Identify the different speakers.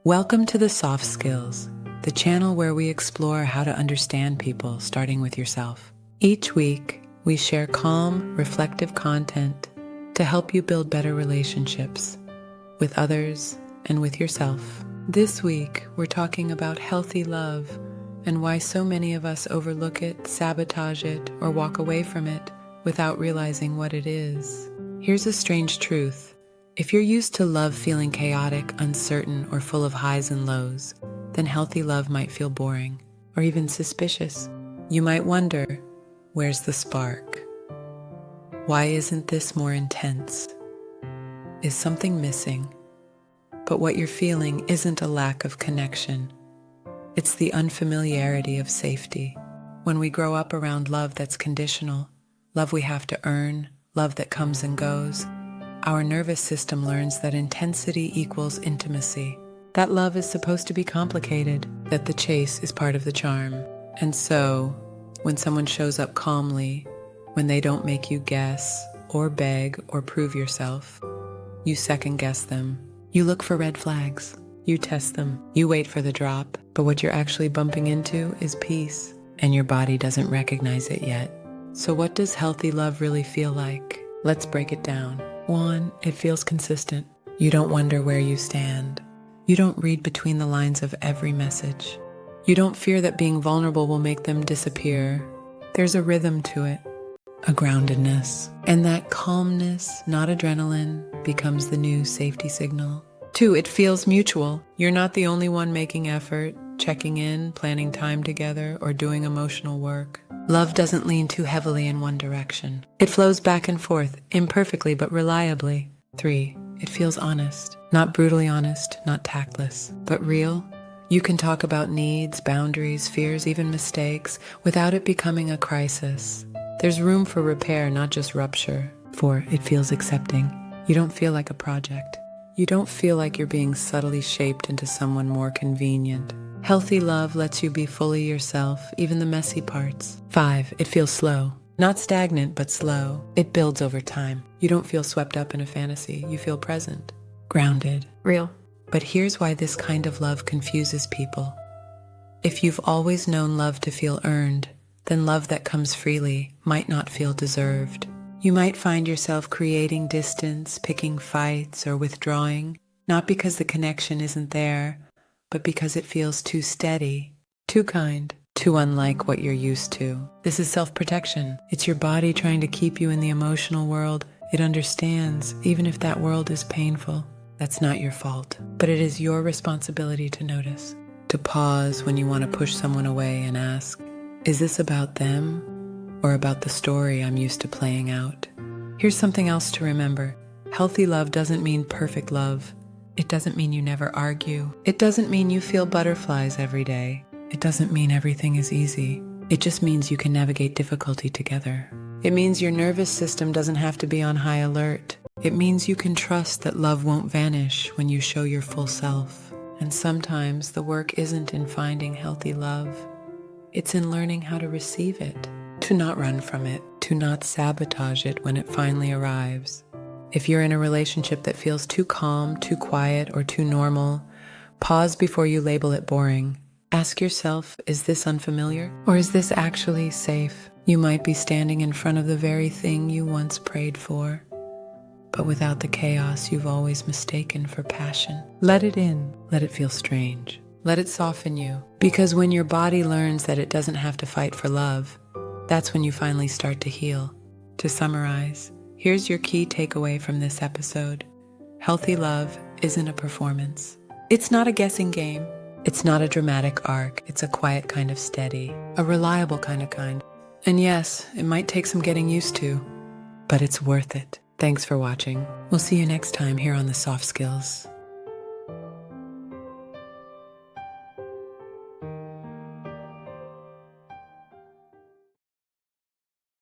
Speaker 1: Welcome to the Soft Skills, the channel where we explore how to understand people, starting with yourself. Each week, we share calm, reflective content to help you build better relationships with others and with yourself. This week, we're talking about healthy love and why so many of us overlook it, sabotage it, or walk away from it without realizing what it is. Here's a strange truth. If you're used to love feeling chaotic, uncertain, or full of highs and lows, then healthy love might feel boring or even suspicious. You might wonder, where's the spark? Why isn't this more intense? Is something missing? But what you're feeling isn't a lack of connection. It's the unfamiliarity of safety. When we grow up around love that's conditional, love we have to earn, love that comes and goes, our nervous system learns that intensity equals intimacy, that love is supposed to be complicated, that the chase is part of the charm. And so, when someone shows up calmly, when they don't make you guess or beg or prove yourself, you second guess them. You look for red flags. You test them. You wait for the drop. But what you're actually bumping into is peace, and your body doesn't recognize it yet. So what does healthy love really feel like? Let's break it down. 1, it feels consistent. You don't wonder where you stand. You don't read between the lines of every message. You don't fear that being vulnerable will make them disappear. There's a rhythm to it, a groundedness. And that calmness, not adrenaline, becomes the new safety signal. 2, it feels mutual. You're not the only one making effort, checking in, planning time together, or doing emotional work. Love doesn't lean too heavily in one direction. It flows back and forth, imperfectly but reliably. 3, it feels honest. Not brutally honest, not tactless, but real. You can talk about needs, boundaries, fears, even mistakes, without it becoming a crisis. There's room for repair, not just rupture. 4, it feels accepting. You don't feel like a project. You don't feel like you're being subtly shaped into someone more convenient. Healthy love lets you be fully yourself, even the messy parts. 5, it feels slow. Not stagnant, but slow. It builds over time. You don't feel swept up in a fantasy. You feel present, grounded, real. But here's why this kind of love confuses people. If you've always known love to feel earned, then love that comes freely might not feel deserved. You might find yourself creating distance, picking fights, or withdrawing, not because the connection isn't there, but because it feels too steady, too kind, too unlike what you're used to. This is self-protection. It's your body trying to keep you in the emotional world it understands, even if that world is painful. That's not your fault, but it is your responsibility to notice, to pause when you want to push someone away and ask, is this about them or about the story I'm used to playing out? Here's something else to remember. Healthy love doesn't mean perfect love. It doesn't mean you never argue. It doesn't mean you feel butterflies every day. It doesn't mean everything is easy. It just means you can navigate difficulty together. It means your nervous system doesn't have to be on high alert. It means you can trust that love won't vanish when you show your full self. And sometimes the work isn't in finding healthy love. It's in learning how to receive it, to not run from it, to not sabotage it when it finally arrives. If you're in a relationship that feels too calm, too quiet, or too normal, pause before you label it boring. Ask yourself, is this unfamiliar? Or is this actually safe? You might be standing in front of the very thing you once prayed for, but without the chaos you've always mistaken for passion. Let it in. Let it feel strange. Let it soften you. Because when your body learns that it doesn't have to fight for love, that's when you finally start to heal. To summarize, here's your key takeaway from this episode. Healthy love isn't a performance. It's not a guessing game. It's not a dramatic arc. It's a quiet kind of steady, a reliable kind of kind. And yes, it might take some getting used to, but it's worth it. Thanks for watching. We'll see you next time here on The Soft Skills.